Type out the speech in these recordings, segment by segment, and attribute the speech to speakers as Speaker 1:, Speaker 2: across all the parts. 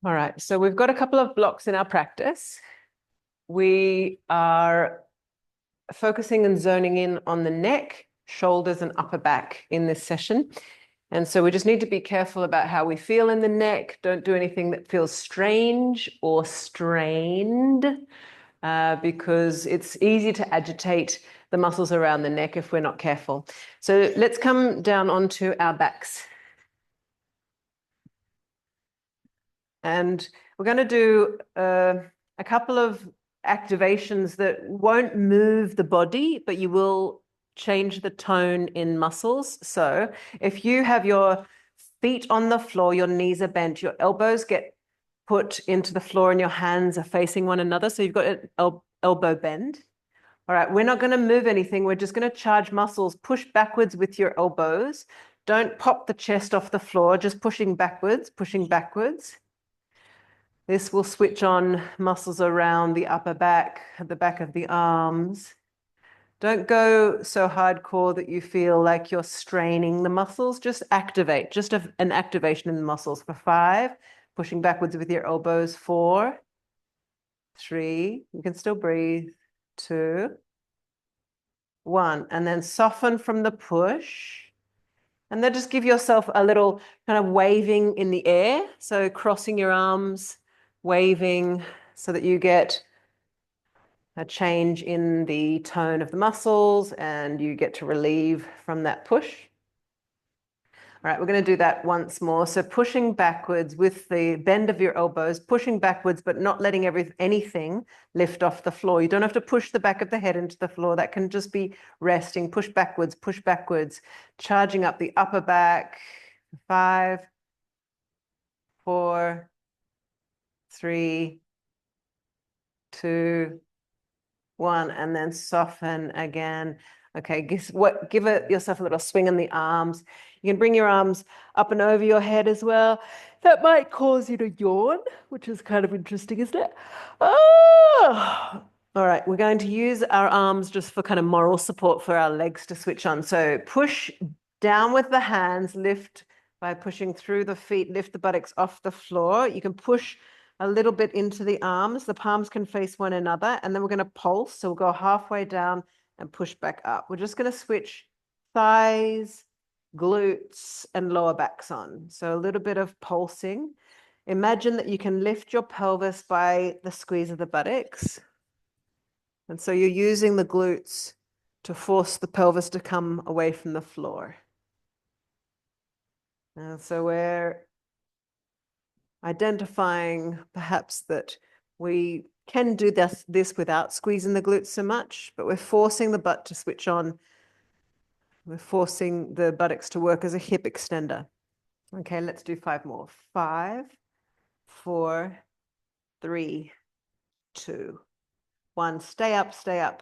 Speaker 1: All right, so we've got a couple of blocks in our practice. We are focusing and zoning in on the neck, shoulders, and upper back in this session. And so we just need to be careful about how we feel in the neck. Don't do anything that feels strange or strained, because it's easy to agitate the muscles around the neck if we're not careful. So let's come down onto our backs. And we're going to do a couple of activations that won't move the body, but you will change the tone in muscles. So if you have your feet on the floor, your knees are bent, your elbows get put into the floor and your hands are facing one another. So you've got an elbow bend. All right, we're not going to move anything. We're just going to charge muscles. Push backwards with your elbows. Don't pop the chest off the floor, just pushing backwards, pushing backwards. This will switch on muscles around the upper back, at the back of the arms. Don't go so hardcore that you feel like you're straining the muscles. Just activate, just an activation in the muscles for 5, pushing backwards with your elbows, 4, 3, you can still breathe, 2, 1, and then soften from the push. And then just give yourself a little kind of waving in the air. So crossing your arms, waving so that you get a change in the tone of the muscles and you get to relieve from that push. All right, we're going to do that once more. So pushing backwards with the bend of your elbows, pushing backwards, but not letting anything lift off the floor. You don't have to push the back of the head into the floor. That can just be resting. Push backwards, charging up the upper back. 5, 4, 3, 2, 1, and then soften again. Okay, give yourself a little swing in the arms. You can bring your arms up and over your head as well. That might cause you to yawn, which is kind of interesting, isn't it? Oh! All right, we're going to use our arms just for kind of moral support for our legs to switch on. So push down with the hands, lift by pushing through the feet, lift the buttocks off the floor. You can push a little bit into the arms. The palms can face one another, and then we're going to pulse. So we'll go halfway down and push back up. We're just going to switch thighs, glutes, and lower backs on. So a little bit of pulsing. Imagine that you can lift your pelvis by the squeeze of the buttocks. And so you're using the glutes to force the pelvis to come away from the floor. And so we're identifying perhaps that we can do this without squeezing the glutes so much, but we're forcing the butt to switch on. We're forcing the buttocks to work as a hip extender. Okay, let's do 5 more. 5, 4, 3, 2, 1. Stay up, stay up.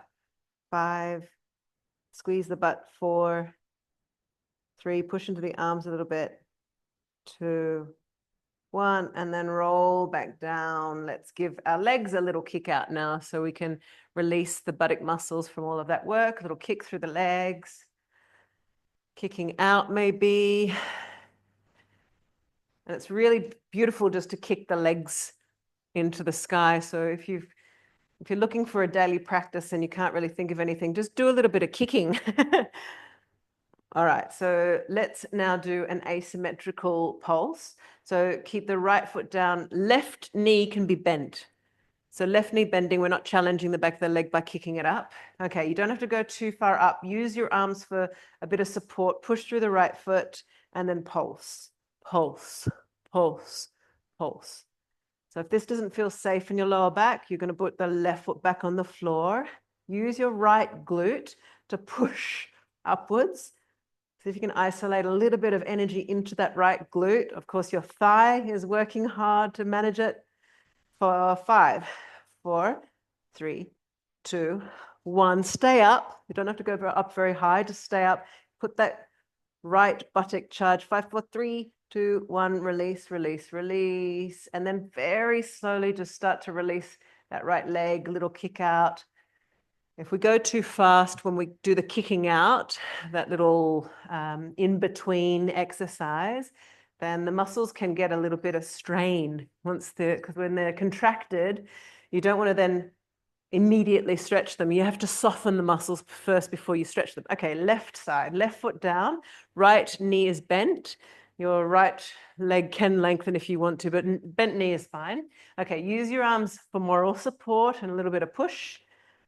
Speaker 1: 5, squeeze the butt. 4, 3, push into the arms a little bit. 2, 1, and then roll back down. Let's give our legs a little kick out now so we can release the buttock muscles from all of that work. A little kick through the legs. Kicking out maybe. And it's really beautiful just to kick the legs into the sky. So if you're looking for a daily practice and you can't really think of anything, just do a little bit of kicking. All right, so let's now do an asymmetrical pulse. So keep the right foot down. Left knee can be bent. So left knee bending, we're not challenging the back of the leg by kicking it up. Okay, you don't have to go too far up. Use your arms for a bit of support. Push through the right foot and then pulse, pulse, pulse, pulse. So if this doesn't feel safe in your lower back, you're going to put the left foot back on the floor. Use your right glute to push upwards. See if you can isolate a little bit of energy into that right glute. Of course, your thigh is working hard to manage it. For 5, 4, 3, 2, 1. Stay up. You don't have to go up very high. Just stay up. Put that right buttock charge. 5, 4, 3, 2, 1. Release, release, release. And then very slowly just start to release that right leg, little kick out. If we go too fast when we do the kicking out, that little in-between exercise, then the muscles can get a little bit of strain because when they're contracted, you don't want to then immediately stretch them. You have to soften the muscles first before you stretch them. Okay, left side, left foot down, right knee is bent. Your right leg can lengthen if you want to, but bent knee is fine. Okay, use your arms for moral support and a little bit of push,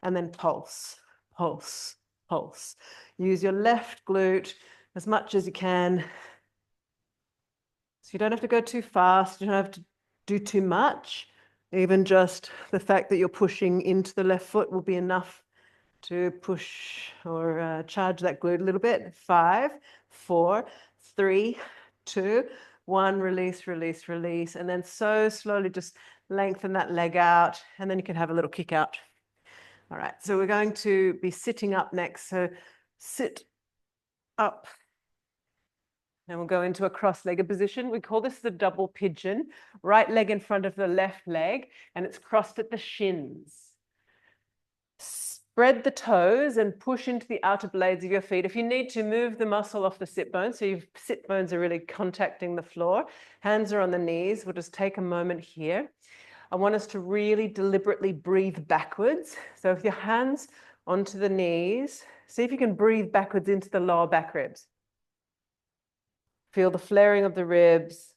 Speaker 1: and then pulse, pulse, pulse. Use your left glute as much as you can. So you don't have to go too fast. You don't have to do too much. Even just the fact that you're pushing into the left foot will be enough to push or charge that glute a little bit. 5, 4, 3, 2, 1, release, release, release. And then so slowly just lengthen that leg out, and then you can have a little kick out. All right, so we're going to be sitting up next. So sit up. And we'll go into a cross-legged position. We call this the double pigeon. Right leg in front of the left leg, and it's crossed at the shins. Spread the toes and push into the outer blades of your feet. If you need to, move the muscle off the sit bone, so your sit bones are really contacting the floor. Hands are on the knees. We'll just take a moment here. I want us to really deliberately breathe backwards. So with your hands onto the knees, see if you can breathe backwards into the lower back ribs. Feel the flaring of the ribs.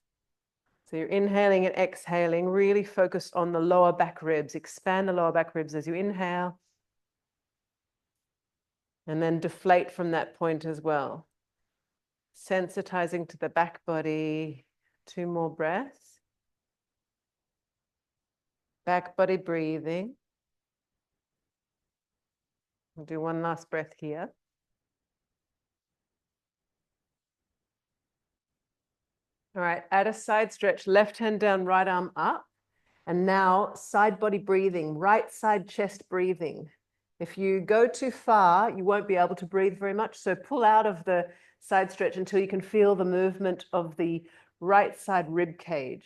Speaker 1: So you're inhaling and exhaling, really focus on the lower back ribs. Expand the lower back ribs as you inhale. And then deflate from that point as well. Sensitizing to the back body. 2 more breaths. Back body breathing. We'll do one last breath here. All right, add a side stretch, left hand down, right arm up. And now side body breathing, right side chest breathing. If you go too far, you won't be able to breathe very much. So pull out of the side stretch until you can feel the movement of the right side rib cage.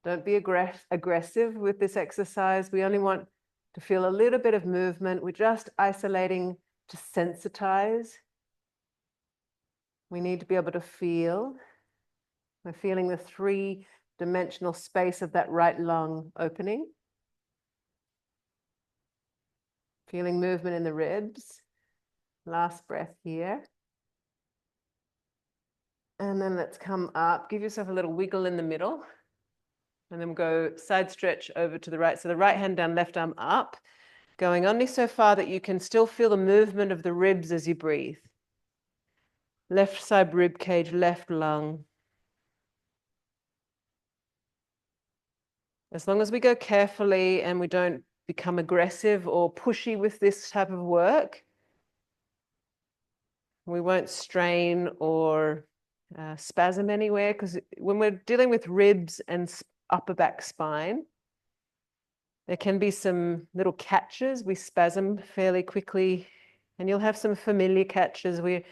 Speaker 1: Don't be aggressive with this exercise. We only want to feel a little bit of movement. We're just isolating to sensitize. We need to be able to feel. We're feeling the 3-dimensional space of that right lung opening. Feeling movement in the ribs. Last breath here. And then let's come up. Give yourself a little wiggle in the middle. And then we'll go side stretch over to the right. So the right hand down, left arm up. Going only so far that you can still feel the movement of the ribs as you breathe. Left side rib cage, left lung. As long as we go carefully and we don't become aggressive or pushy with this type of work, we won't strain or spasm anywhere, because when we're dealing with ribs and upper back spine, there can be some little catches. We spasm fairly quickly, and you'll have some familiar catches. We're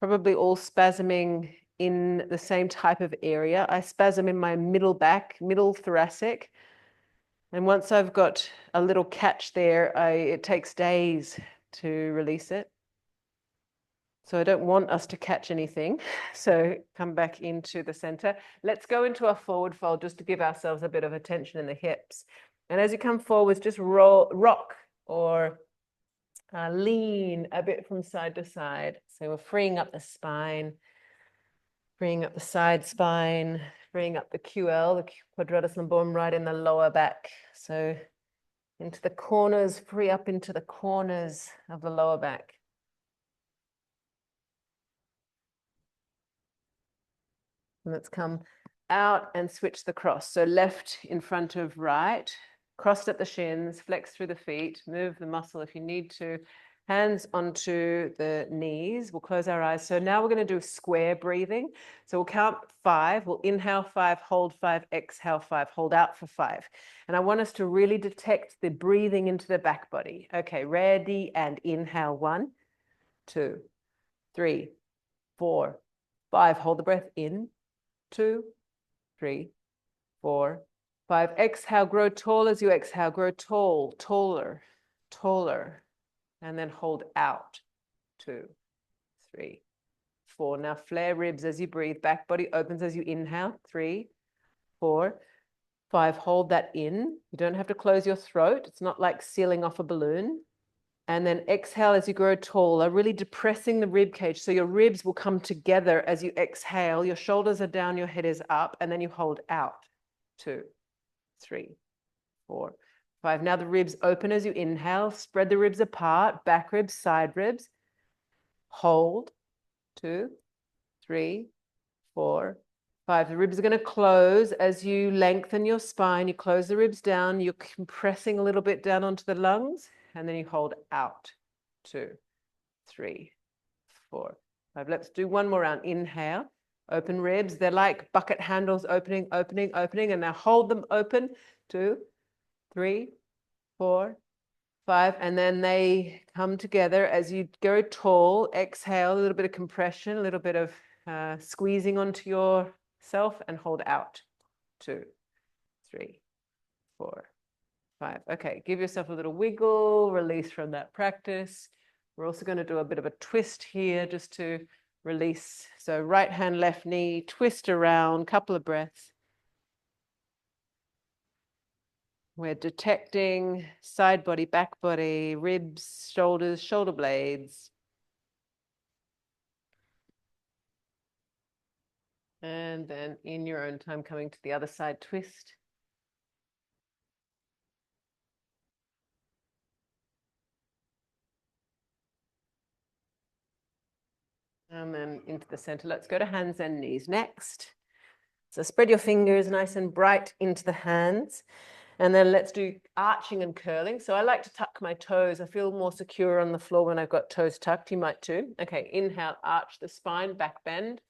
Speaker 1: probably all spasming in the same type of area. I spasm in my middle back, middle thoracic. And once I've got a little catch there, it takes days to release it. So I don't want us to catch anything. So come back into the center. Let's go into a forward fold just to give ourselves a bit of a tension in the hips. And as you come forwards, just rock or lean a bit from side to side. So we're freeing up the spine, freeing up the side spine, freeing up the QL, the quadratus lumborum, right in the lower back. So into the corners, free up into the corners of the lower back. And let's come out and switch the cross. So left in front of right, crossed at the shins, flex through the feet, move the muscle if you need to. Hands onto the knees. We'll close our eyes. So now we're going to do square breathing. So we'll count 5. We'll inhale 5, hold 5, exhale 5, hold out for 5. And I want us to really detect the breathing into the back body. Okay, ready, and inhale 1, 2, 3, 4, 5. Hold the breath in. 2, 3, 4, 5. Exhale, grow tall as you exhale. Grow tall, taller, taller. And then hold out. 2, 3, 4. Now flare ribs as you breathe. Back body opens as you inhale. 3, 4, 5. Hold that in. You don't have to close your throat. It's not like sealing off a balloon. And then exhale as you grow taller, really depressing the rib cage. So your ribs will come together as you exhale. Your shoulders are down, your head is up, and then you hold out. 2, 3, 4, 5. Now the ribs open as you inhale. Spread the ribs apart, back ribs, side ribs. Hold. 2, 3, 4, 5. The ribs are going to close as you lengthen your spine. You close the ribs down. You're compressing a little bit down onto the lungs. And then you hold out. 2, 3, 4, 5. Let's do one more round. Inhale. Open ribs. They're like bucket handles, opening, opening, opening. And now hold them open. 2, 3, 4, 5. And then they come together as you go tall. Exhale, a little bit of compression, a little bit of squeezing onto yourself, and hold out. 2, 3, 4, 5. Okay, give yourself a little wiggle, release from that practice. We're also going to do a bit of a twist here just to release. So right hand, left knee, twist around, couple of breaths. We're detecting side body, back body, ribs, shoulders, shoulder blades. And then in your own time, coming to the other side, twist. And then into the center. Let's go to hands and knees next. So spread your fingers nice and bright into the hands. And then let's do arching and curling. So I like to tuck my toes. I feel more secure on the floor when I've got toes tucked. You might too. Okay, inhale, arch the spine, back bend.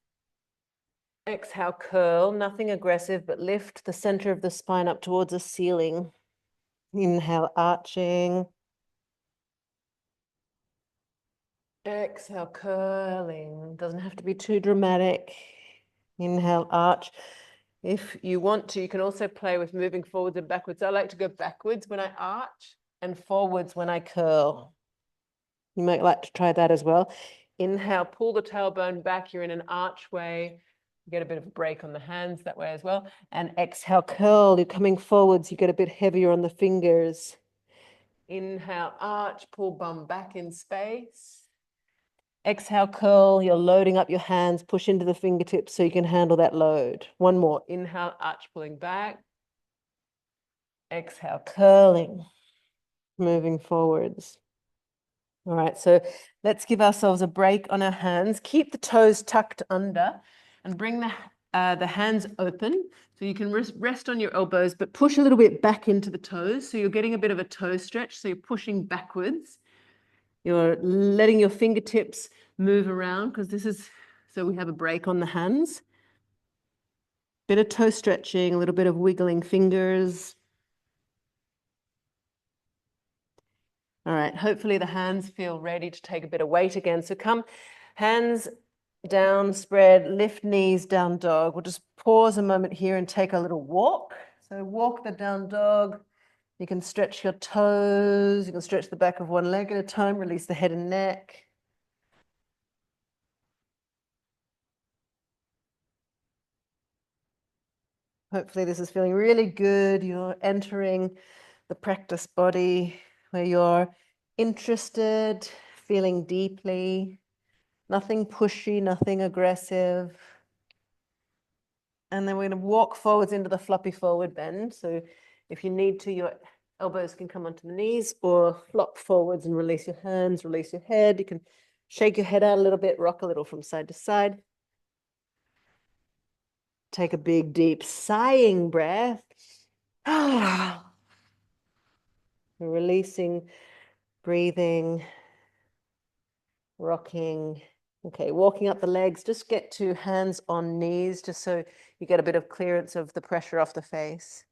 Speaker 1: Exhale, curl, nothing aggressive, but lift the center of the spine up towards the ceiling. Inhale, arching. Exhale, curling. Doesn't have to be too dramatic. Inhale, arch. If you want to, you can also play with moving forwards and backwards. I like to go backwards when I arch and forwards when I curl. You might like to try that as well. Inhale, pull the tailbone back. You're in an archway. You get a bit of a break on the hands that way as well. And exhale, curl. You're coming forwards. You get a bit heavier on the fingers. Inhale, arch, pull bum back in space. Exhale, curl. You're loading up your hands. Push into the fingertips so you can handle that load. One more. Inhale, arch, pulling back. Exhale, curling. Moving forwards. All right, so let's give ourselves a break on our hands. Keep the toes tucked under and bring the hands open. So you can rest on your elbows, but push a little bit back into the toes. So you're getting a bit of a toe stretch. So you're pushing backwards. You're letting your fingertips move around because this is, so we have a break on the hands. Bit of toe stretching, a little bit of wiggling fingers. All right, hopefully the hands feel ready to take a bit of weight again. So come, hands down, spread, lift knees, down dog. We'll just pause a moment here and take a little walk. So walk the down dog. You can stretch your toes. You can stretch the back of one leg at a time, release the head and neck. Hopefully this is feeling really good. You're entering the practice body where you're interested, feeling deeply, nothing pushy, nothing aggressive. And then we're going to walk forwards into the floppy forward bend. So if you need to, your elbows can come onto the knees or flop forwards and release your hands, release your head. You can shake your head out a little bit, rock a little from side to side. Take a big, deep sighing breath. Releasing, breathing, rocking. Okay, walking up the legs, just get to hands on knees, just so you get a bit of clearance of the pressure off the face.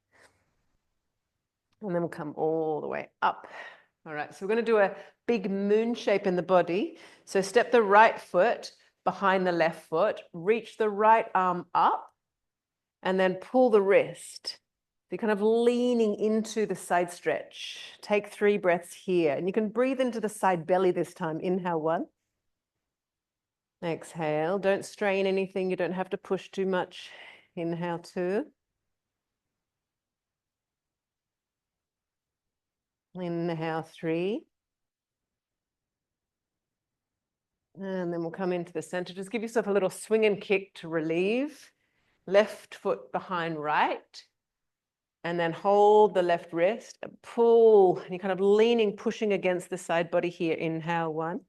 Speaker 1: And then we'll come all the way up. All right, so we're going to do a big moon shape in the body. So step the right foot behind the left foot, reach the right arm up, and then pull the wrist. So you're kind of leaning into the side stretch. Take 3 breaths here. And you can breathe into the side belly this time. Inhale 1. Exhale. Don't strain anything. You don't have to push too much. Inhale 2. Inhale 3. And then we'll come into the center. Just give yourself a little swing and kick to relieve. Left foot behind right. And then hold the left wrist and pull. And you're kind of leaning, pushing against the side body here. Inhale 1.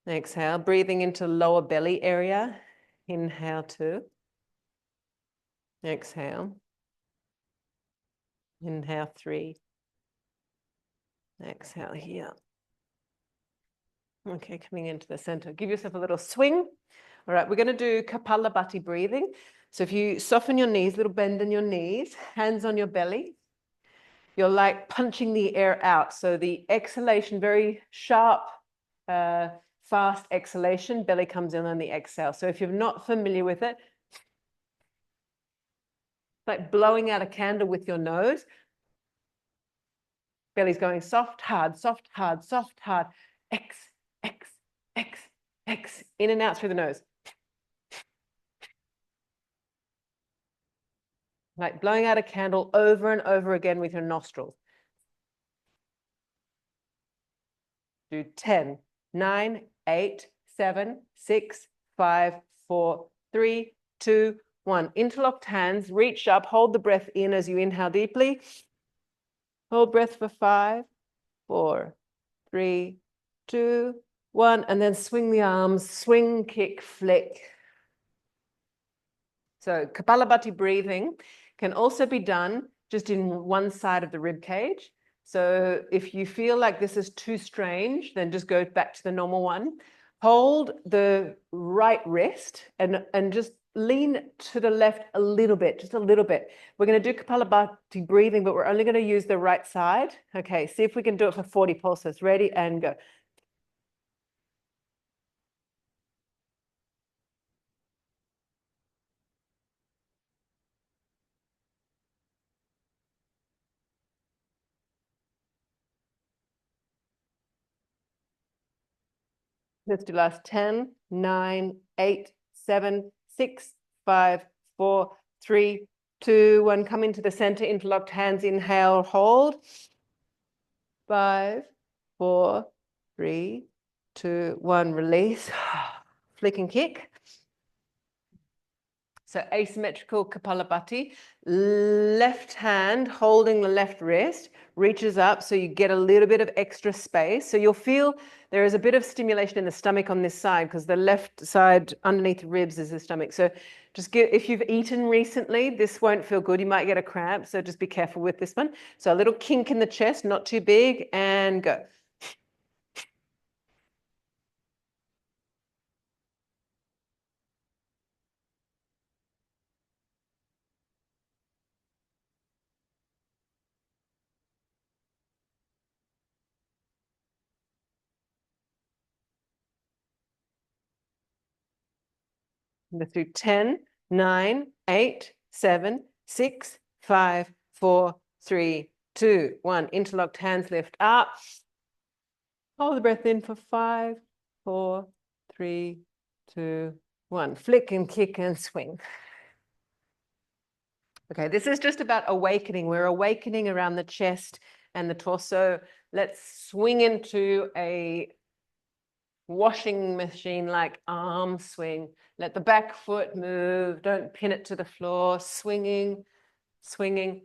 Speaker 1: Exhale, breathing into lower belly area. Inhale 2. Exhale. Inhale 3. Exhale here. Okay, coming into the center. Give yourself a little swing. All right, we're going to do Kapalabhati breathing. So if you soften your knees, little bend in your knees, hands on your belly, you're like punching the air out. So the exhalation, very sharp, fast exhalation, belly comes in on the exhale. So if you're not familiar with it, like blowing out a candle with your nose, belly's going soft, hard, soft, hard, soft, hard. X, X, X, X, in and out through the nose. Like blowing out a candle over and over again with your nostrils. Do 10, 9, 8, 7, 6, 5, 4, 3, 2, 1. Interlocked hands, reach up, hold the breath in as you inhale deeply. Hold breath for 5, 4, 3, 2, 1. And then swing the arms, swing, kick, flick. So Kapalabhati breathing can also be done just in one side of the rib cage. So if you feel like this is too strange, then just go back to the normal one. Hold the right wrist and just lean to the left a little bit, just a little bit. We're going to do Kapalabhati breathing, but we're only going to use the right side. Okay, see if we can do it for 40 pulses. Ready and go. Let's do last 10, 9, 8, 7, 6, 5, 4, 3, 2, 1. Come into the center, interlocked hands, inhale, hold. 5, 4, 3, 2, 1. Release. Flick and kick. So asymmetrical Kapalabhati. Left hand holding the left wrist, reaches up so you get a little bit of extra space. So you'll feel there is a bit of stimulation in the stomach on this side because the left side underneath the ribs is the stomach. So just if you've eaten recently, this won't feel good. You might get a cramp, so just be careful with this one. So a little kink in the chest, not too big, and go. Let's do 10, 9, 8, 7, 6, 5, 4, 3, 2, 1. Interlocked hands lift up. Hold the breath in for 5, 4, 3, 2, 1. Flick and kick and swing. Okay, this is just about awakening. We're awakening around the chest and the torso. Let's swing into a washing machine like arm swing. Let the back foot move. Don't pin it to the floor. Swinging, swinging.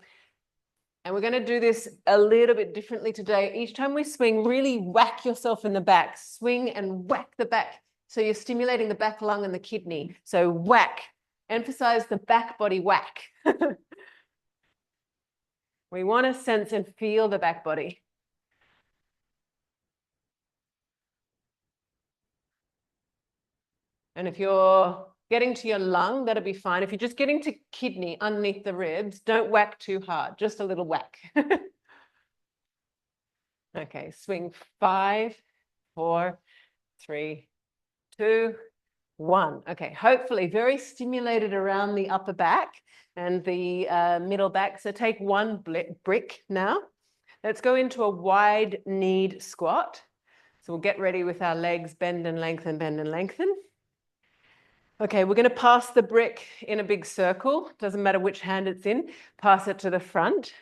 Speaker 1: And we're going to do this a little bit differently today. Each time we swing, really whack yourself in the back. Swing and whack the back. So you're stimulating the back lung and the kidney. So whack. Emphasize the back body whack. We want to sense and feel the back body. And if you're getting to your lung, that'll be fine. If you're just getting to kidney underneath the ribs, don't whack too hard, just a little whack. Okay, swing 5, 4, 3, 2, 1. Okay, hopefully very stimulated around the upper back and the middle back. So take one brick now. Let's go into a wide kneed squat. So we'll get ready with our legs, bend and lengthen, bend and lengthen. Okay, we're going to pass the brick in a big circle. Doesn't matter which hand it's in. Pass it to the front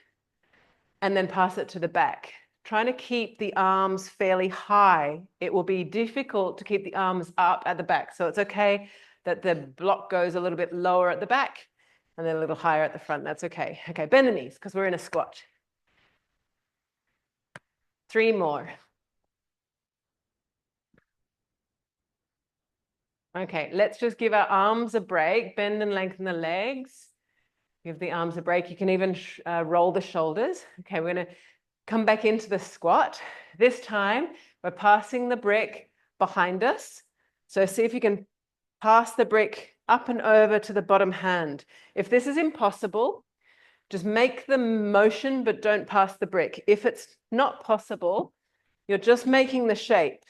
Speaker 1: and then pass it to the back. Trying to keep the arms fairly high. It will be difficult to keep the arms up at the back. So it's okay that the block goes a little bit lower at the back and then a little higher at the front. That's okay. Okay, bend the knees because we're in a squat. 3 more. Okay, let's just give our arms a break. Bend and lengthen the legs. Give the arms a break. You can even roll the shoulders. Okay, we're going to come back into the squat. This time, we're passing the brick behind us. So see if you can pass the brick up and over to the bottom hand. If this is impossible, just make the motion, but don't pass the brick. If it's not possible, you're just making the shape.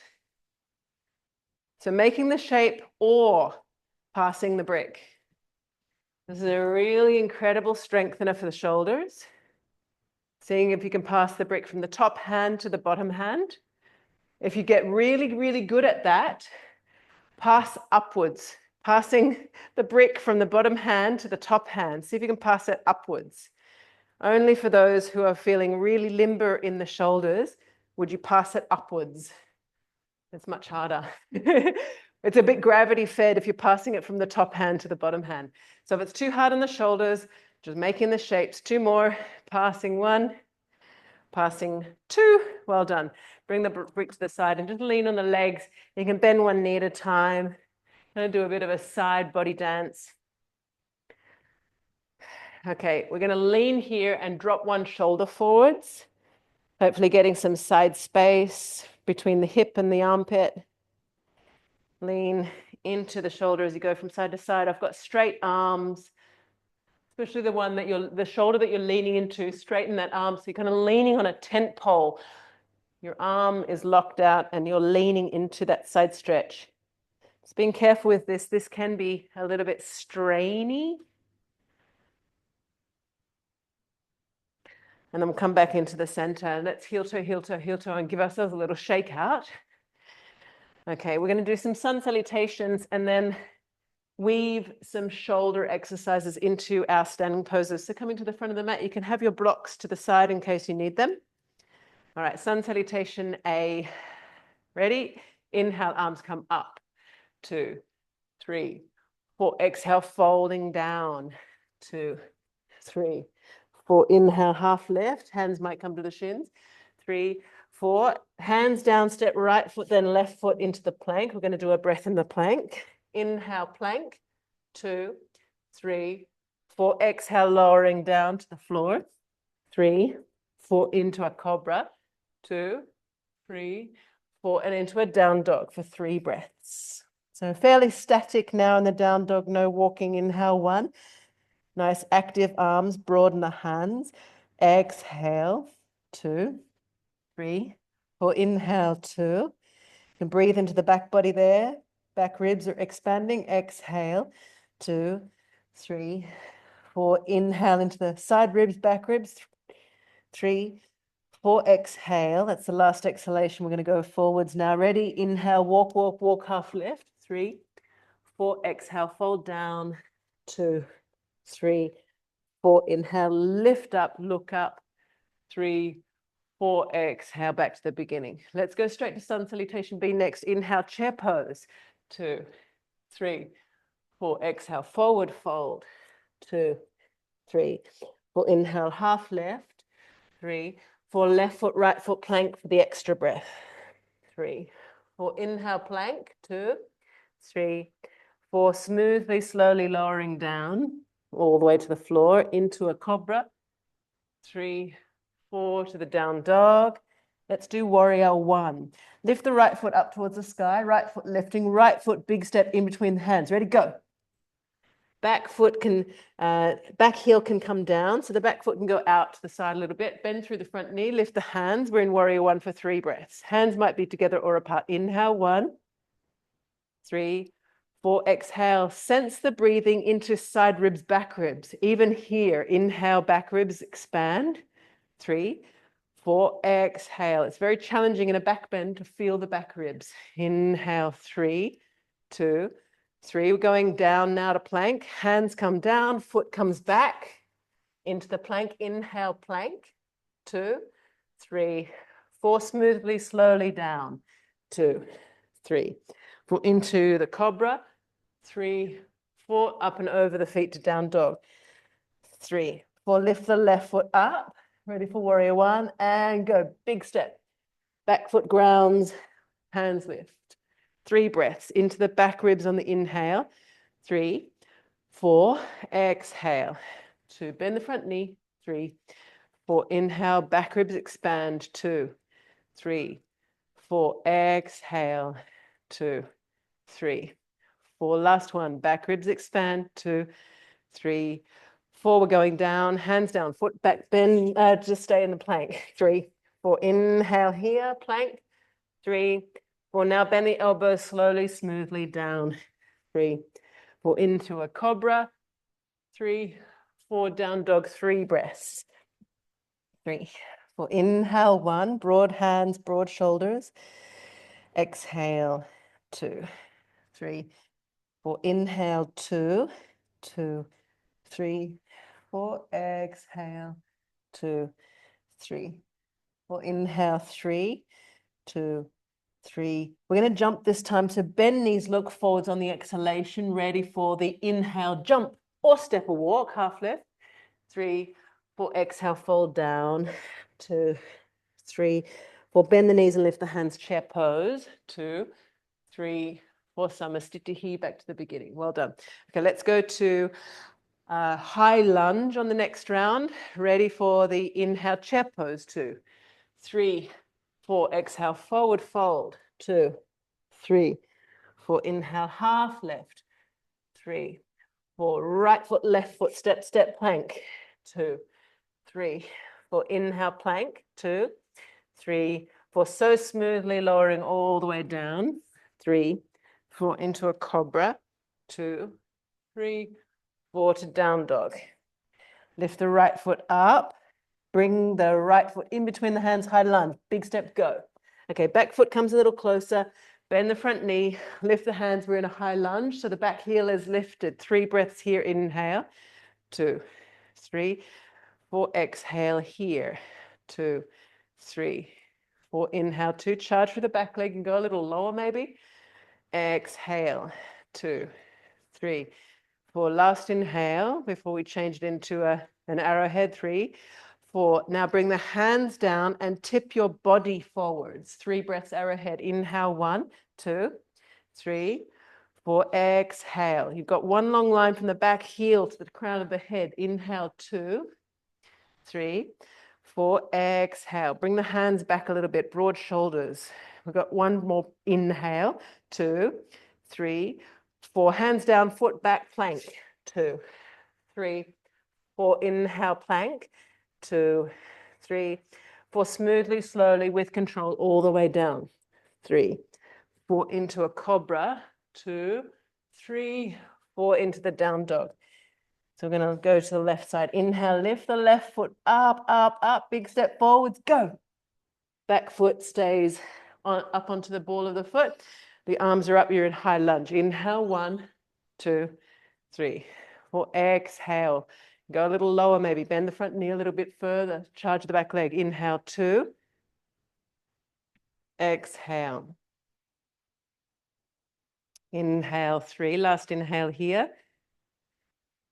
Speaker 1: So making the shape or passing the brick. This is a really incredible strengthener for the shoulders. Seeing if you can pass the brick from the top hand to the bottom hand. If you get really, really good at that, pass upwards, passing the brick from the bottom hand to the top hand. See if you can pass it upwards. Only for those who are feeling really limber in the shoulders, would you pass it upwards. It's much harder. It's a bit gravity fed if you're passing it from the top hand to the bottom hand. So if it's too hard on the shoulders, just making the shapes. 2 more, passing 1, passing 2. Well done. Bring the brick to the side and just lean on the legs. You can bend 1 knee at a time. Going to do a bit of a side body dance. Okay, we're going to lean here and drop 1 shoulder forwards. Hopefully getting some side space between the hip and the armpit. Lean into the shoulder as you go from side to side. I've got straight arms, especially the shoulder that you're leaning into. Straighten that arm so you're kind of leaning on a tent pole. Your arm is locked out and you're leaning into that side stretch. Just being careful with this. This can be a little bit strainy. And then we'll come back into the center. Let's heel toe, heel toe, heel toe, and give ourselves a little shake out. Okay, we're going to do some sun salutations and then weave some shoulder exercises into our standing poses. So coming to the front of the mat, you can have your blocks to the side in case you need them. All right, sun salutation A. Ready? Inhale, arms come up. 2, 3, 4. Exhale, folding down. 2, 3, 4. Inhale, half lift. Hands might come to the shins. 3, 4. Hands down, step right foot, then left foot into the plank. We're going to do a breath in the plank. Inhale, plank. 2, 3, 4. Exhale, lowering down to the floor. 3, 4. Into a cobra. 2, 3, 4. And into a down dog for 3 breaths. So fairly static now in the down dog, no walking. Inhale, 1. Nice active arms, broaden the hands. Exhale, 2, 3, 4. Inhale, 2. You can breathe into the back body there. Back ribs are expanding. Exhale, 2, 3, 4. Inhale into the side ribs, back ribs. 3, 4. Exhale. That's the last exhalation. We're going to go forwards now. Ready? Inhale, walk, walk, walk, half lift. 3, 4. Exhale, fold down. 2, 3, 4. Inhale, lift up, look up. 3, 4. Exhale, back to the beginning. Let's go straight to sun salutation B next. Inhale, chair pose. 2, 3, 4. Exhale, forward fold. 2, 3, 4. Inhale, half lift. 3, 4. Left foot, right foot plank for the extra breath. 3, 4. Inhale, plank. 2, 3, 4. Smoothly, slowly lowering down all the way to the floor into a cobra. 3, 4 to the down dog. Let's do warrior 1. Lift the right foot up towards the sky, right foot lifting, right foot big step in between the hands. Ready, go. Back heel can come down. So the back foot can go out to the side a little bit. Bend through the front knee, lift the hands. We're in warrior 1 for 3 breaths. Hands might be together or apart. Inhale, 1, 3, 4. Exhale, sense the breathing into side ribs, back ribs. Even here, inhale, back ribs expand. 3, 4, exhale. It's very challenging in a back bend to feel the back ribs. Inhale, 3, 2, 3. We're going down now to plank. Hands come down, foot comes back into the plank. Inhale, plank. 2, 3, 4. Smoothly, slowly down. 2, 3. 4 into the cobra. 3, 4. Up and over the feet to down dog. 3, 4. Lift the left foot up. Ready for warrior 1 and go. Big step. Back foot grounds, hands lift. 3 breaths into the back ribs on the inhale. 3, 4, exhale. 2, bend the front knee. 3, 4, inhale, back ribs expand. 2, 3, 4, exhale. 2, 3, 4. Last one, back ribs expand. 2, 3, 4. We're going down, hands down, foot back, bend, just stay in the plank. 3, 4, inhale here, plank. 3, 4, now bend the elbows slowly, smoothly down. 3, 4, into a cobra. 3, 4, down dog, 3 breaths. 3, 4, inhale 1, broad hands, broad shoulders. Exhale 2, 3, 4, inhale 2, 2, 3, 4, exhale 2, 3, 4, inhale 3, 2, 3. We're going to jump this time. So bend knees, look forwards on the exhalation, ready for the inhale, jump or step or walk, half lift. 3, 4, exhale, fold down. 2, 3, 4, bend the knees and lift the hands, chair pose. 2, 3, 4, Samasthiti, back to the beginning. Well done. Okay, let's go to high lunge on the next round. Ready for the inhale, chair pose. 2, 3, 4, exhale, forward fold. 2, 3, 4, inhale, half lift. 3, 4, right foot, left foot, step, step, plank. 2, 3, 4, inhale, plank. 2, 3, 4, so smoothly lowering all the way down. 3, 4, into a cobra. 2, 3, 4, to down dog. Lift the right foot up. Bring the right foot in between the hands, high lunge. Big step, go. Okay, back foot comes a little closer. Bend the front knee, lift the hands. We're in a high lunge, so the back heel is lifted. 3 breaths here, inhale. 2, 3, 4, exhale here. 2, 3, 4, inhale. 2, charge for the back leg and go a little lower maybe. Exhale. 2, 3, 4. Last inhale before we change it into an arrowhead. 3, 4. Now bring the hands down and tip your body forwards. 3 breaths, arrowhead. Inhale, 1, 2, 3, 4. Exhale. You've got one long line from the back heel to the crown of the head. Inhale, 2, 3, 4. Exhale. Bring the hands back a little bit, broad shoulders. We've got one more inhale. 2, 3, 4. Hands down, foot back, plank. 2, 3, 4. Inhale, plank. 2, 3, 4. Smoothly, slowly, with control, all the way down. 3, 4. Into a cobra. 2, 3, 4. Into the down dog. So we're going to go to the left side. Inhale, lift the left foot up, up, up. Big step forwards, go. Back foot stays up onto the ball of the foot. The arms are up, you're in high lunge. Inhale, 1, 2, 3, 4. Exhale. Go a little lower maybe. Bend the front knee a little bit further. Charge the back leg. Inhale, 2. Exhale. Inhale, 3. Last inhale here.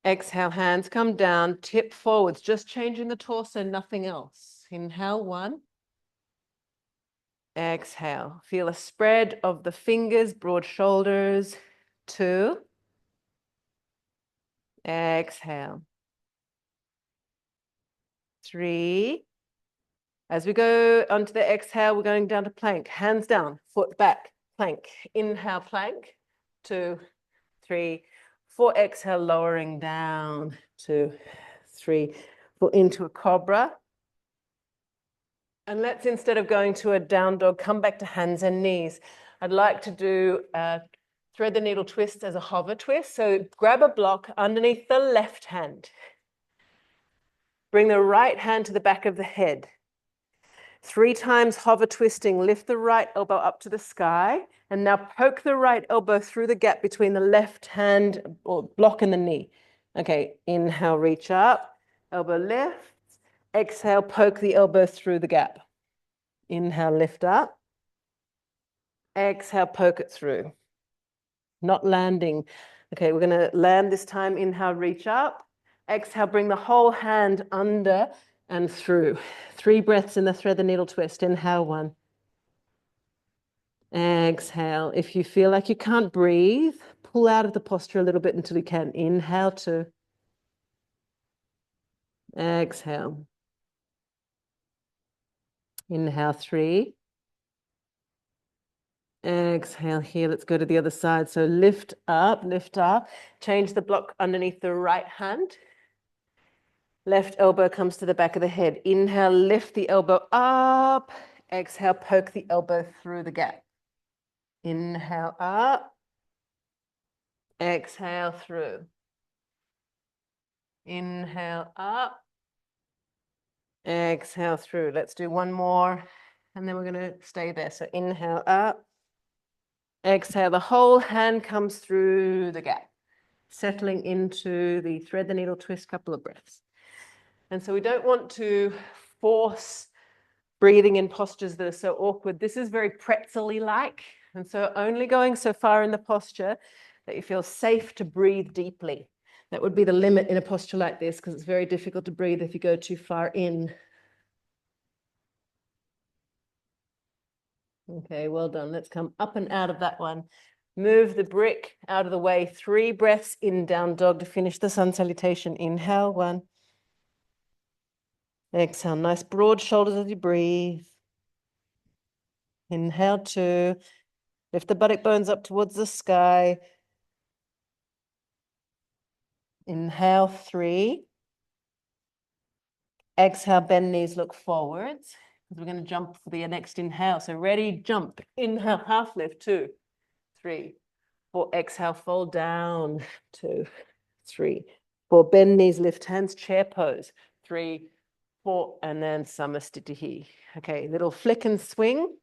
Speaker 1: Exhale, hands come down, tip forwards, just changing the torso, nothing else. Inhale, 1. Exhale. Feel a spread of the fingers, broad shoulders. 2. Exhale. 3. As we go onto the exhale, we're going down to plank. Hands down, foot back, plank. Inhale, plank. 2, 3, 4. Exhale, lowering down. 2, 3, 4. Into a cobra. And let's, instead of going to a down dog, come back to hands and knees. I'd like to do thread the needle twist as a hover twist. So grab a block underneath the left hand. Bring the right hand to the back of the head. 3 times hover twisting, lift the right elbow up to the sky, and now poke the right elbow through the gap between the left hand or block and the knee. Okay, inhale, reach up, elbow lift. Exhale, poke the elbow through the gap. Inhale, lift up. Exhale, poke it through. Not landing. Okay, we're going to land this time. Inhale, reach up. Exhale, bring the whole hand under and through. 3 breaths in the thread the needle twist. Inhale, 1. Exhale. If you feel like you can't breathe, pull out of the posture a little bit until you can. Inhale, 2. Exhale. Inhale, 3. Exhale here. Let's go to the other side. So lift up, lift up. Change the block underneath the right hand. Left elbow comes to the back of the head. Inhale, lift the elbow up. Exhale, poke the elbow through the gap. Inhale up. Exhale through. Inhale up. Exhale through. Let's do one more. And then we're going to stay there. So inhale up. Exhale. The whole hand comes through the gap, settling into the thread the needle twist, couple of breaths. And so we don't want to force breathing in postures that are so awkward. This is very pretzel-y like. And so only going so far in the posture that you feel safe to breathe deeply. That would be the limit in a posture like this, because it's very difficult to breathe if you go too far in. Okay, well done. Let's come up and out of that one. Move the brick out of the way. 3 breaths in down dog to finish the sun salutation. Inhale, 1. Exhale, nice broad shoulders as you breathe. Inhale, 2. Lift the buttock bones up towards the sky. Inhale, 3. Exhale, bend knees, look forwards. We're going to jump for the next inhale. So ready, jump. Inhale, half lift. 2, 3, 4. Exhale, fold down. 2, 3, 4. Bend knees, lift hands, chair pose. 3, 4, and then Samastitihi. Okay, little flick and swing.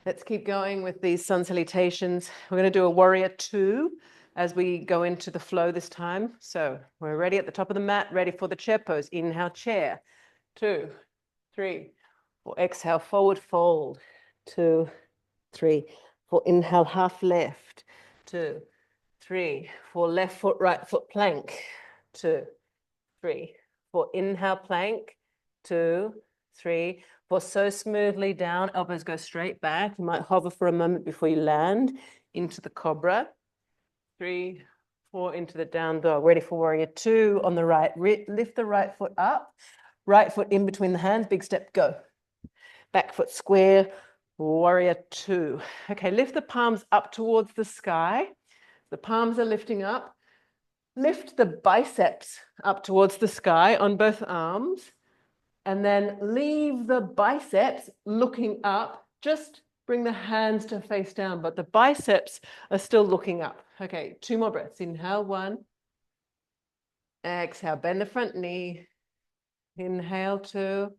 Speaker 1: Let's keep going with these sun salutations. We're going to do a warrior 2 as we go into the flow this time. So we're ready at the top of the mat, ready for the chair pose. Inhale, chair. 2, 3, 4. Exhale, forward fold. 2, 3, 4. Inhale, half lift. 2, 3, 4. Left foot, right foot plank. 2, 3, 4. Inhale, plank. 2, 3, 4. So smoothly down. Elbows go straight back. You might hover for a moment before you land into the cobra. 3, 4. Into the down dog. Ready for warrior 2 on the right. Lift the right foot up. Right foot in between the hands. Big step, go. Back foot square. Warrior 2. Okay, lift the palms up towards the sky. The palms are lifting up. Lift the biceps up towards the sky on both arms. And then leave the biceps looking up. Just bring the hands to face down, but the biceps are still looking up. Okay, 2 more breaths. Inhale, 1. Exhale, bend the front knee. Inhale, 2.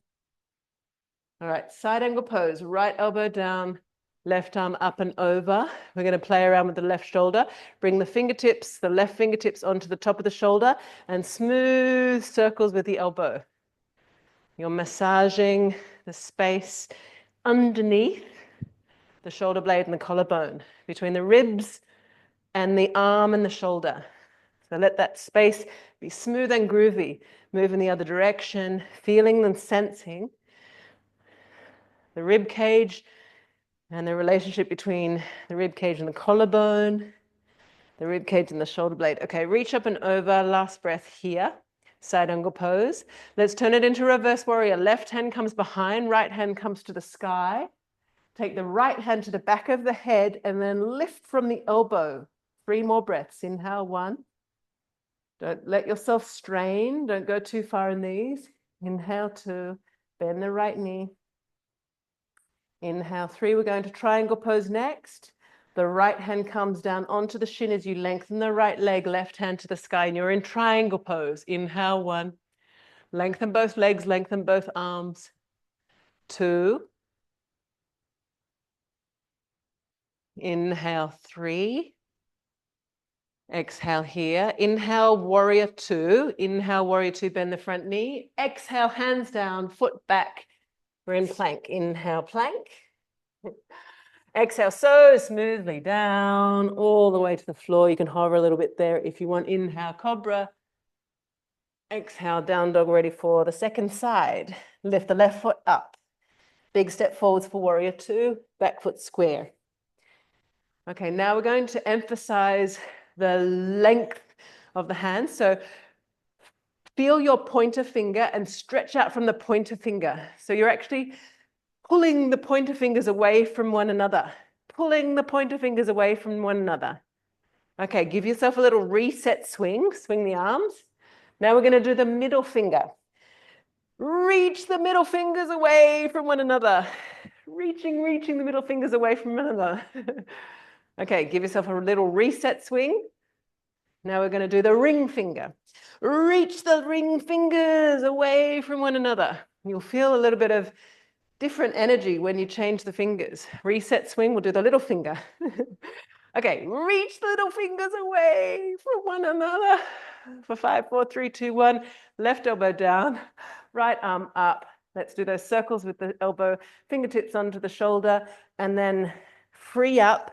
Speaker 1: All right, side angle pose. Right elbow down, left arm up and over. We're going to play around with the left shoulder. Bring the fingertips, the left fingertips onto the top of the shoulder and smooth circles with the elbow. You're massaging the space underneath the shoulder blade and the collarbone, between the ribs and the arm and the shoulder. So let that space be smooth and groovy. Move in the other direction, feeling and sensing the rib cage and the relationship between the rib cage and the collarbone, the rib cage and the shoulder blade. Okay, reach up and over. Last breath here. Side angle pose. Let's turn it into reverse warrior. Left hand comes behind, right hand comes to the sky. Take the right hand to the back of the head and then lift from the elbow. 3 more breaths. Inhale, 1. Don't let yourself strain. Don't go too far in these. Inhale, 2. Bend the right knee. Inhale, 3. We're going to triangle pose next. The right hand comes down onto the shin as you lengthen the right leg, left hand to the sky, and you're in triangle pose. Inhale, 1. Lengthen both legs, lengthen both arms. 2. Inhale, 3. Exhale here. Inhale, warrior 2. Inhale, warrior 2, bend the front knee. Exhale, hands down, foot back. We're in plank. Inhale, plank. Exhale so smoothly down, all the way to the floor. You can hover a little bit there if you want. Inhale, cobra. Exhale, down dog, ready for the second side. Lift the left foot up. Big step forwards for warrior 2. Back foot square. Okay, now we're going to emphasize the length of the hand. So feel your pointer finger and stretch out from the pointer finger. So you're actually pulling the pointer fingers away from one another. Pulling the pointer fingers away from one another. Okay, give yourself a little reset swing. Swing the arms. Now we're going to do the middle finger. Reach the middle fingers away from one another. Reaching the middle fingers away from one another. Okay, give yourself a little reset swing. Now we're going to do the ring finger. Reach the ring fingers away from one another. You'll feel a little bit of different energy when you change the fingers. Reset swing, we'll do the little finger. Okay, reach the little fingers away from one another. For 5, 4, 3, 2, 1. Left elbow down, right arm up. Let's do those circles with the elbow, fingertips onto the shoulder, and then free up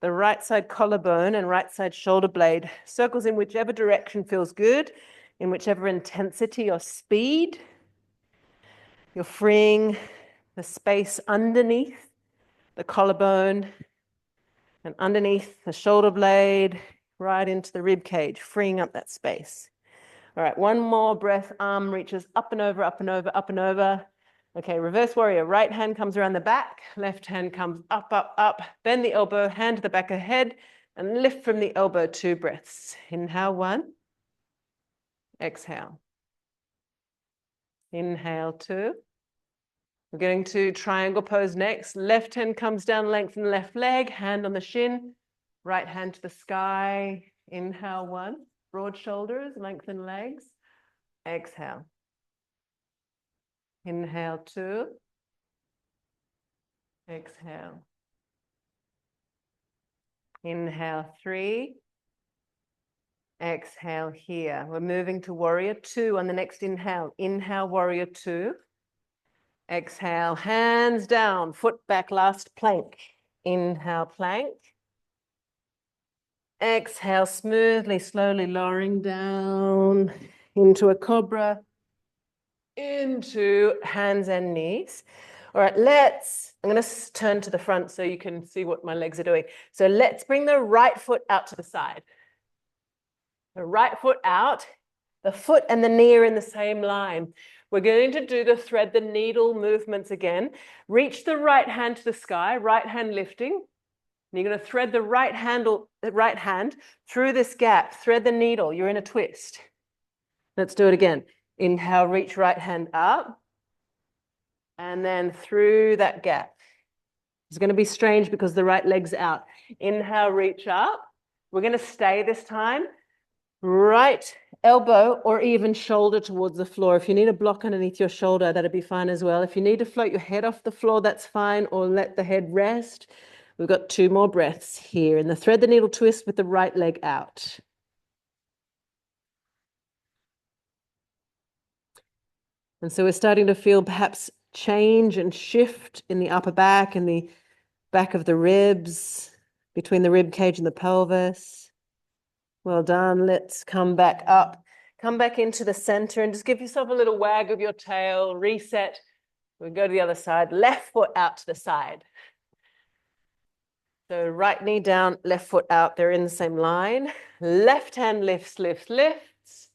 Speaker 1: the right side collarbone and right side shoulder blade. Circles in whichever direction feels good, in whichever intensity or speed. You're freeing the space underneath the collarbone and underneath the shoulder blade, right into the rib cage, freeing up that space. All right, one more breath. Arm reaches up and over, up and over, up and over. Okay, reverse warrior. Right hand comes around the back. Left hand comes up, up, up. Bend the elbow, hand to the back of the head, and lift from the elbow. 2 breaths. Inhale, 1. Exhale. Inhale, 2. We're going to triangle pose next. Left hand comes down, lengthen the left leg, hand on the shin, right hand to the sky. Inhale, 1. Broad shoulders, lengthen legs. Exhale. Inhale, 2. Exhale. Inhale, 3. Exhale here. We're moving to warrior 2 on the next inhale. Inhale, warrior 2. Exhale, hands down, foot back, last plank. Inhale, plank. Exhale, smoothly, slowly lowering down into a cobra, into hands and knees. All right, I'm going to turn to the front so you can see what my legs are doing. So let's bring the right foot out to the side. The right foot out, the foot and the knee are in the same line. We're going to do the thread the needle movements again. Reach the right hand to the sky, right hand lifting. And you're going to thread the right hand through this gap. Thread the needle. You're in a twist. Let's do it again. Inhale, reach right hand up. And then through that gap. It's going to be strange because the right leg's out. Inhale, reach up. We're going to stay this time. Right elbow or even shoulder towards the floor. If you need a block underneath your shoulder, that'd be fine as well. If you need to float your head off the floor, that's fine, or let the head rest. We've got 2 more breaths here. And the thread the needle twist with the right leg out. And so we're starting to feel perhaps change and shift in the upper back and the back of the ribs, between the rib cage and the pelvis. Well done. Let's come back up. Come back into the center and just give yourself a little wag of your tail. Reset. We go to the other side. Left foot out to the side. So right knee down, left foot out. They're in the same line. Left hand lifts, lifts, lifts.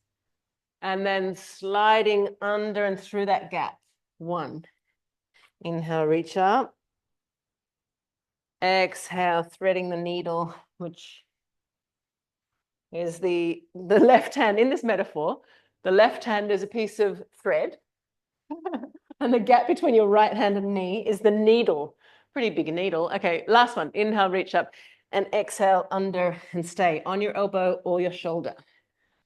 Speaker 1: And then sliding under and through that gap. 1. Inhale, reach up. Exhale, threading the needle, which is the left hand in this metaphor. The left hand is a piece of thread. And the gap between your right hand and knee is the needle. Pretty big needle. Okay, last one. Inhale, reach up. And exhale, under and stay on your elbow or your shoulder.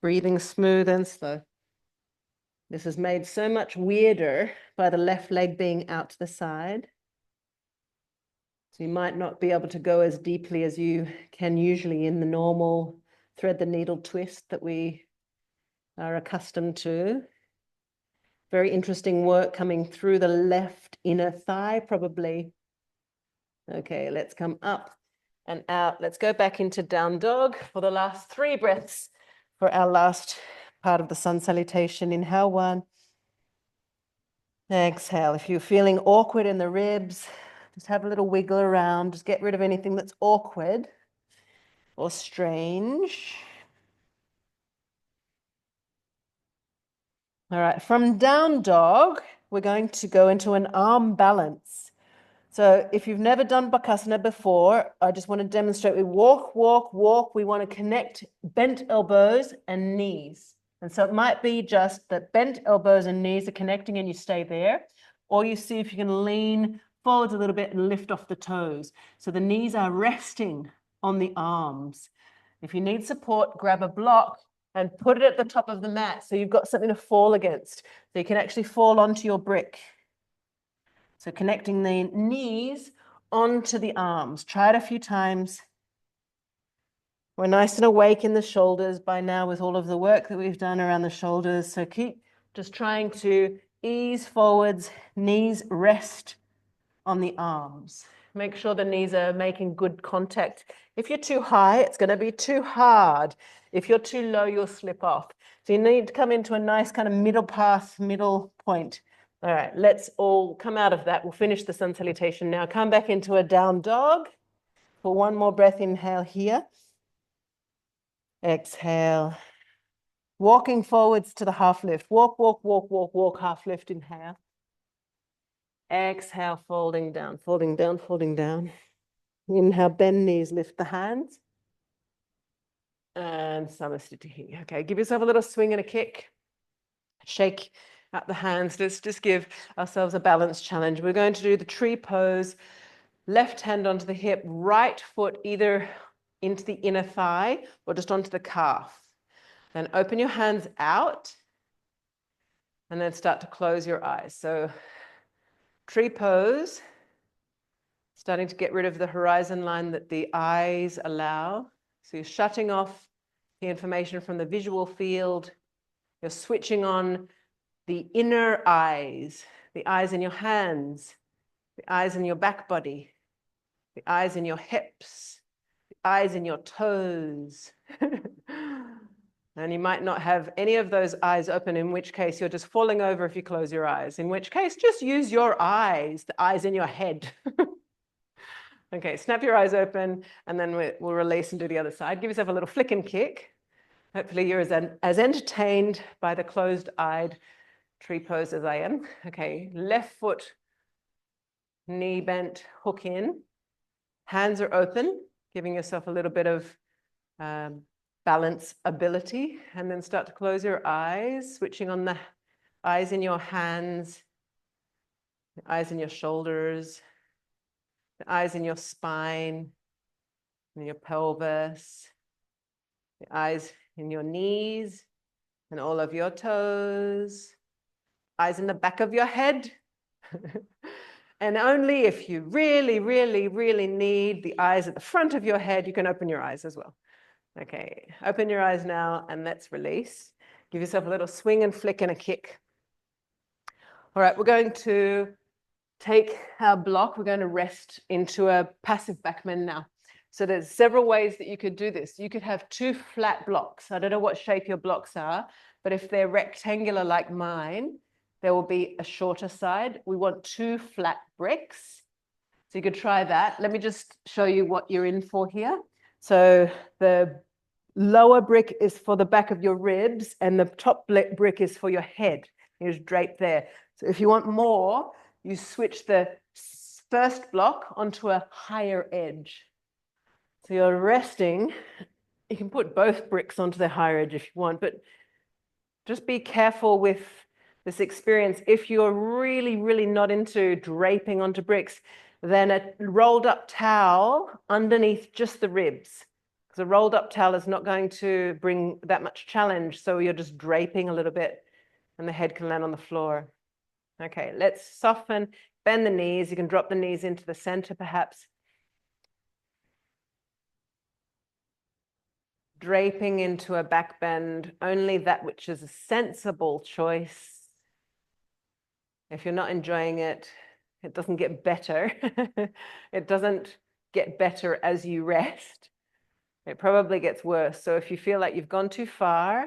Speaker 1: Breathing smooth and slow. This is made so much weirder by the left leg being out to the side. So you might not be able to go as deeply as you can usually in the normal thread the needle twist that we are accustomed to. Very interesting work coming through the left inner thigh, probably. Okay, let's come up and out. Let's go back into down dog for the last 3 breaths for our last part of the sun salutation. Inhale 1. Exhale. If you're feeling awkward in the ribs, just have a little wiggle around. Just get rid of anything that's awkward or strange. All right, from down dog, we're going to go into an arm balance. So if you've never done Bakasana before, I just want to demonstrate. We walk, walk, walk. We want to connect bent elbows and knees. And so it might be just that bent elbows and knees are connecting and you stay there, or you see if you can lean forwards a little bit and lift off the toes. So the knees are resting on the arms. If you need support, grab a block and put it at the top of the mat so you've got something to fall against. So you can actually fall onto your brick. So connecting the knees onto the arms. Try it a few times. We're nice and awake in the shoulders by now with all of the work that we've done around the shoulders. So keep just trying to ease forwards, knees rest on the arms. Make sure the knees are making good contact. If you're too high, it's going to be too hard. If you're too low, you'll slip off. So you need to come into a nice kind of middle path, middle point. All right, let's all come out of that. We'll finish the sun salutation now. Come back into a down dog for one more breath. Inhale here. Exhale. Walking forwards to the half lift. Walk, walk, walk, walk, walk, half lift. Inhale. Exhale, folding down, folding down, folding down. Inhale, bend knees, lift the hands. And Samasthiti. Okay, give yourself a little swing and a kick. Shake out the hands. Let's just give ourselves a balance challenge. We're going to do the tree pose. Left hand onto the hip, right foot either into the inner thigh or just onto the calf. Then open your hands out and then start to close your eyes. So tree pose, starting to get rid of the horizon line that the eyes allow. So you're shutting off the information from the visual field. You're switching on the inner eyes, the eyes in your hands, the eyes in your back body, the eyes in your hips, the eyes in your toes. And you might not have any of those eyes open, in which case you're just falling over if you close your eyes. In which case, just use your eyes, the eyes in your head. Okay, snap your eyes open, and then we'll release and do the other side. Give yourself a little flick and kick. Hopefully you're as entertained by the closed-eyed tree pose as I am. Okay, left foot, knee bent, hook in. Hands are open, giving yourself a little bit of balance ability. And then start to close your eyes, switching on the eyes in your hands, the eyes in your shoulders, the eyes in your spine, in your pelvis, the eyes in your knees and all of your toes, eyes in the back of your head. And only if you really, really, really need the eyes at the front of your head, you can open your eyes as well. Okay, open your eyes now and let's release. Give yourself a little swing and flick and a kick. All right, we're going to take our block. We're going to rest into a passive back bend now. So there's several ways that you could do this. You could have 2 flat blocks. I don't know what shape your blocks are, but if they're rectangular like mine, there will be a shorter side. We want 2 flat bricks. So you could try that. Let me just show you what you're in for here. So the lower brick is for the back of your ribs and the top brick is for your head. You just drape there. So if you want more, you switch the first block onto a higher edge. So you're resting. You can put both bricks onto the higher edge if you want, but just be careful with this experience. If you're really, really not into draping onto bricks, then a rolled up towel underneath just the ribs. Because a rolled up towel is not going to bring that much challenge. So you're just draping a little bit and the head can land on the floor. Okay, let's soften, bend the knees. You can drop the knees into the center perhaps. Draping into a back bend, only that which is a sensible choice. If you're not enjoying it, it doesn't get better. It doesn't get better as you rest. It probably gets worse. So if you feel like you've gone too far,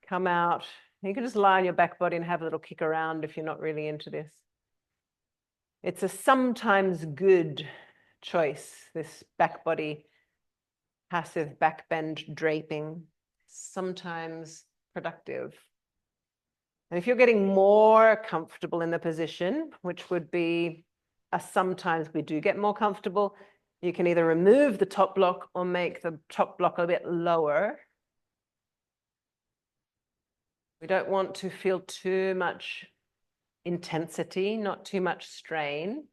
Speaker 1: come out. You can just lie on your back body and have a little kick around if you're not really into this. It's a sometimes good choice, this back body passive back bend draping, sometimes productive. And if you're getting more comfortable in the position, which would be sometimes we do get more comfortable, you can either remove the top block or make the top block a bit lower. We don't want to feel too much intensity, not too much strain.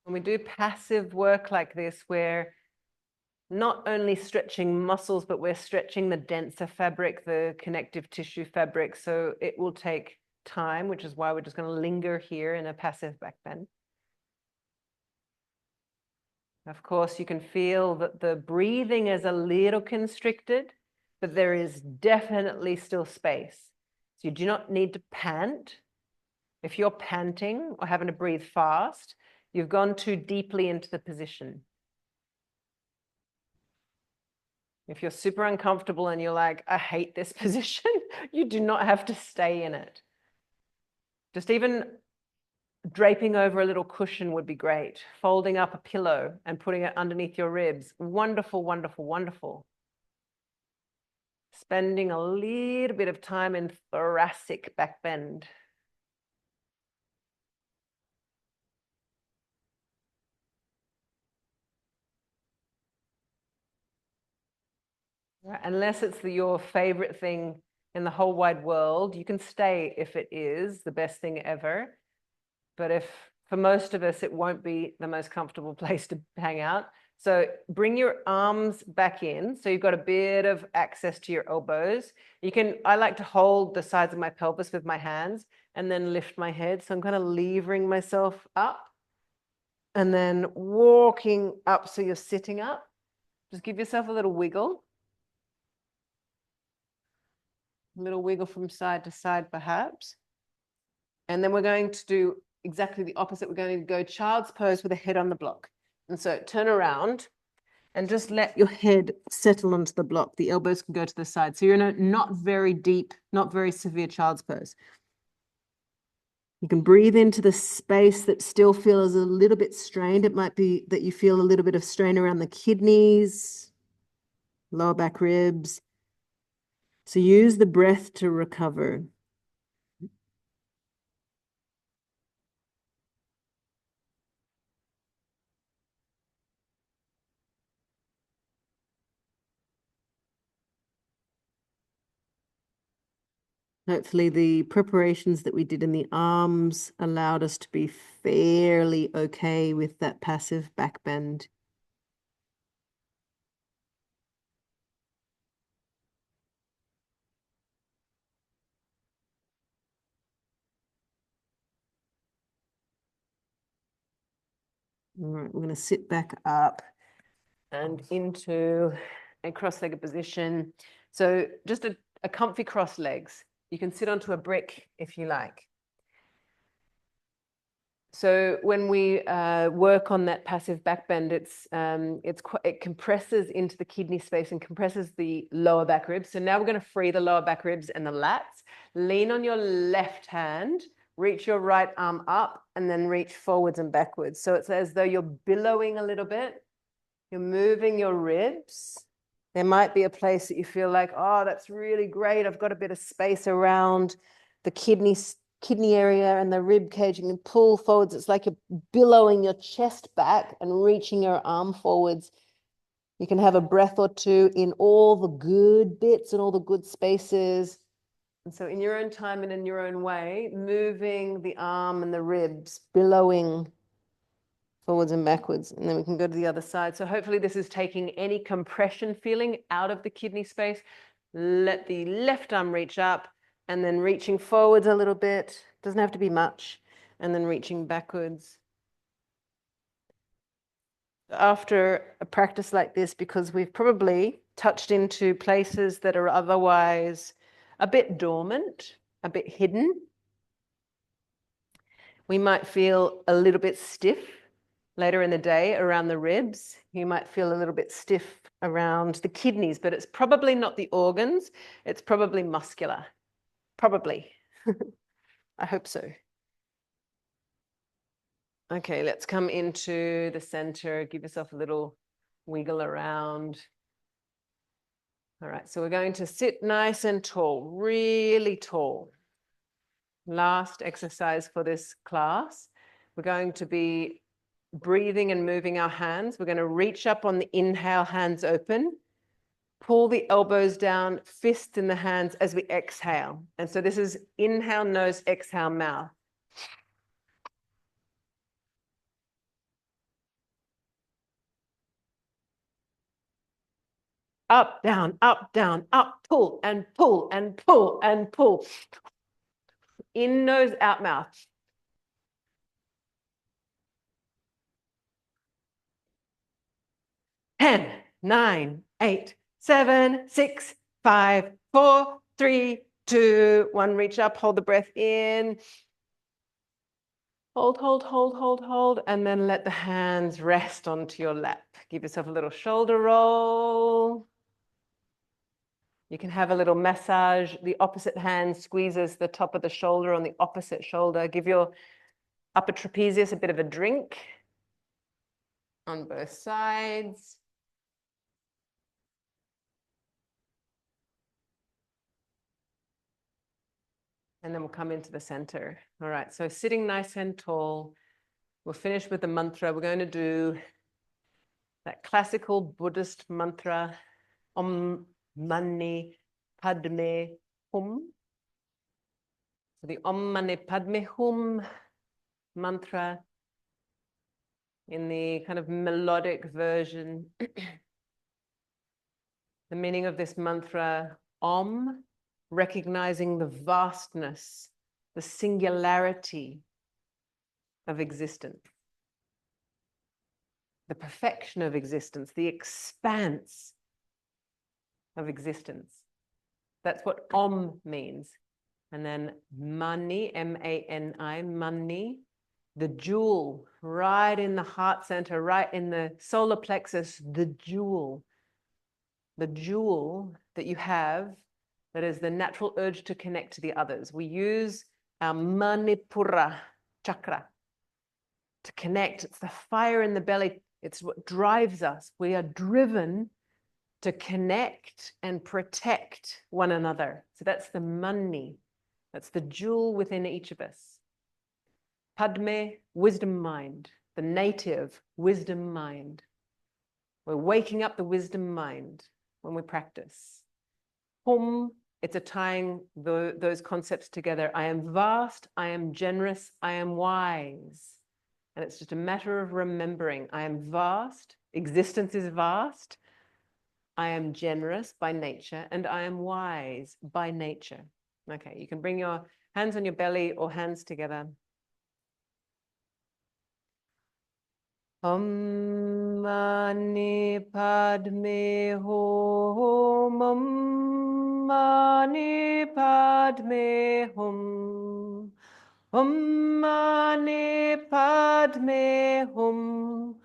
Speaker 1: When we do passive work like this, we're not only stretching muscles, but we're stretching the denser fabric, the connective tissue fabric. So it will take time, which is why we're just going to linger here in a passive back bend. Of course, you can feel that the breathing is a little constricted, but there is definitely still space. So you do not need to pant. If you're panting or having to breathe fast, you've gone too deeply into the position. If you're super uncomfortable and you're like, I hate this position, you do not have to stay in it. Just even draping over a little cushion would be great. Folding up a pillow and putting it underneath your ribs. Wonderful, wonderful, wonderful. Spending a little bit of time in thoracic back bend. Unless it's your favorite thing in the whole wide world, you can stay if it is the best thing ever. But if for most of us, it won't be the most comfortable place to hang out. So bring your arms back in. So you've got a bit of access to your elbows. I like to hold the sides of my pelvis with my hands and then lift my head. So I'm kind of levering myself up and then walking up. So you're sitting up. Just give yourself a little wiggle. A little wiggle from side to side, perhaps. And then we're going to do exactly the opposite. We're going to go child's pose with a head on the block. And so turn around and just let your head settle onto the block. The elbows can go to the side. So you're in a not very deep, not very severe child's pose. You can breathe into the space that still feels a little bit strained. It might be that you feel a little bit of strain around the kidneys, lower back ribs. So use the breath to recover. Hopefully the preparations that we did in the arms allowed us to be fairly okay with that passive back bend. All right, we're going to sit back up and into a cross-legged position. So just a comfy cross legs. You can sit onto a brick if you like. So when we work on that passive back bend, it compresses into the kidney space and compresses the lower back ribs. So now we're going to free the lower back ribs and the lats. Lean on your left hand, reach your right arm up, and then reach forwards and backwards. So it's as though you're billowing a little bit. You're moving your ribs. There might be a place that you feel like, oh, that's really great. I've got a bit of space around the kidney area and the rib cage. You can pull forwards. It's like you're billowing your chest back and reaching your arm forwards. You can have a breath or two in all the good bits and all the good spaces. And so in your own time and in your own way, moving the arm and the ribs, billowing forwards and backwards, and then we can go to the other side. So hopefully this is taking any compression feeling out of the kidney space. Let the left arm reach up, and then reaching forwards a little bit. Doesn't have to be much. And then reaching backwards. After a practice like this, because we've probably touched into places that are otherwise a bit dormant, a bit hidden, we might feel a little bit stiff later in the day around the ribs. You might feel a little bit stiff around the kidneys, but it's probably not the organs. It's probably muscular. Probably. I hope so. Okay, let's come into the center. Give yourself a little wiggle around. All right, so we're going to sit nice and tall, really tall. Last exercise for this class. We're going to be breathing and moving our hands. We're going to reach up on the inhale, hands open. Pull the elbows down, fists in the hands as we exhale. And so this is inhale, nose, exhale, mouth. Up, down, up, pull and pull and pull and pull. In nose, out mouth. 10, 9, 8, 7, 6, 5, 4, 3, 2, 1. Reach up, hold the breath in. Hold, hold, hold, hold, hold, and then let the hands rest onto your lap. Give yourself a little shoulder roll. You can have a little massage. The opposite hand squeezes the top of the shoulder on the opposite shoulder. Give your upper trapezius a bit of a drink on both sides. And then we'll come into the center. All right, so sitting nice and tall. We'll finish with the mantra. We're going to do that classical Buddhist mantra, Om Mani Padme Hum. So the Om Mani Padme Hum mantra in the kind of melodic version. The meaning of this mantra, Om, recognizing the vastness, the singularity of existence, the perfection of existence, the expanse of existence. That's what Om means. And then Mani, M-A-N-I, Mani, the jewel right in the heart center, right in the solar plexus, the jewel that you have, that is the natural urge to connect to the others. We use our Manipura chakra to connect. It's the fire in the belly. It's what drives us. We are driven to connect and protect one another. So that's the Mani. That's the jewel within each of us. Padme, wisdom mind, the native wisdom mind. We're waking up the wisdom mind when we practice. Hum, it's a tying those concepts together. I am vast, I am generous, I am wise. And it's just a matter of remembering. I am vast, existence is vast. I am generous by nature, and I am wise by nature. Okay, you can bring your hands on your belly or hands together. Om Mani Padme Hum, Om Mani Padme Hum, Om Mani Padme Hum,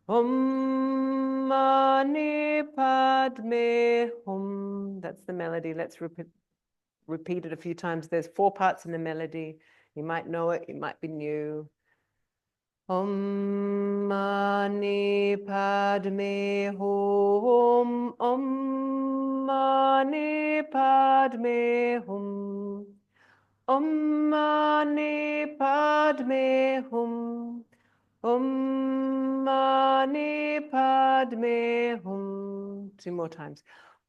Speaker 1: Om Mani Padme Hum. That's the melody. Let's repeat it a few times. There's 4 parts in the melody. You might know it, it might be new. Om Mani Padme Hum, Om Mani Padme Hum, Om Mani Padme Hum, Om Mani Padme Hum. 2 more times.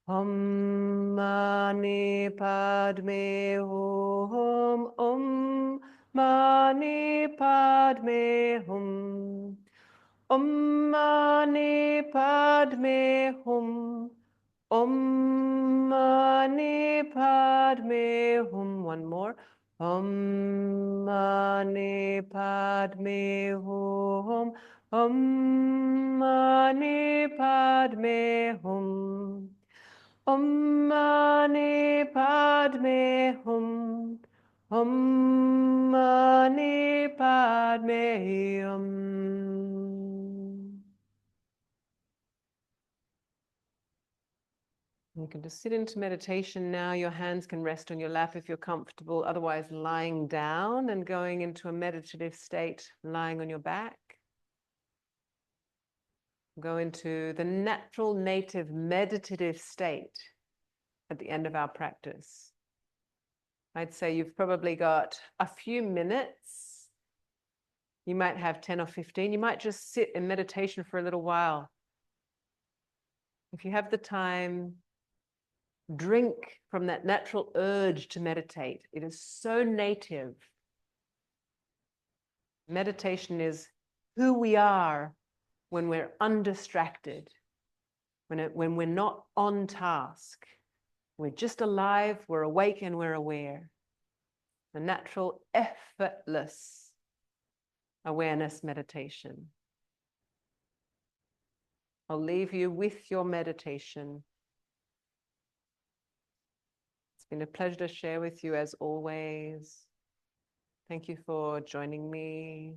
Speaker 1: Om Mani Padme Hum, Om Mani Padme Hum, Om Mani Padme Hum. Om Mani Padme Hum. One more. Om Mani Padme Hum. Om Mani Padme Hum. Om Mani Padme Hum. Om Mani Padme Hum. You can just sit into meditation now. Your hands can rest on your lap if you're comfortable. Otherwise, lying down and going into a meditative state, lying on your back. Go into the natural, native, meditative state at the end of our practice. I'd say you've probably got a few minutes. You might have 10 or 15. You might just sit in meditation for a little while. If you have the time, drink from that natural urge to meditate. It is so native. Meditation is who we are when we're undistracted, when we're not on task. We're just alive, we're awake, and we're aware. The natural, effortless awareness meditation. I'll leave you with your meditation. It's been a pleasure to share with you as always. Thank you for joining me.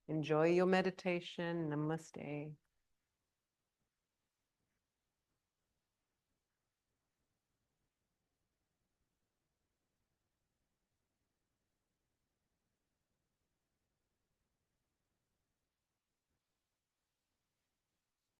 Speaker 1: Enjoy your meditation. Namaste.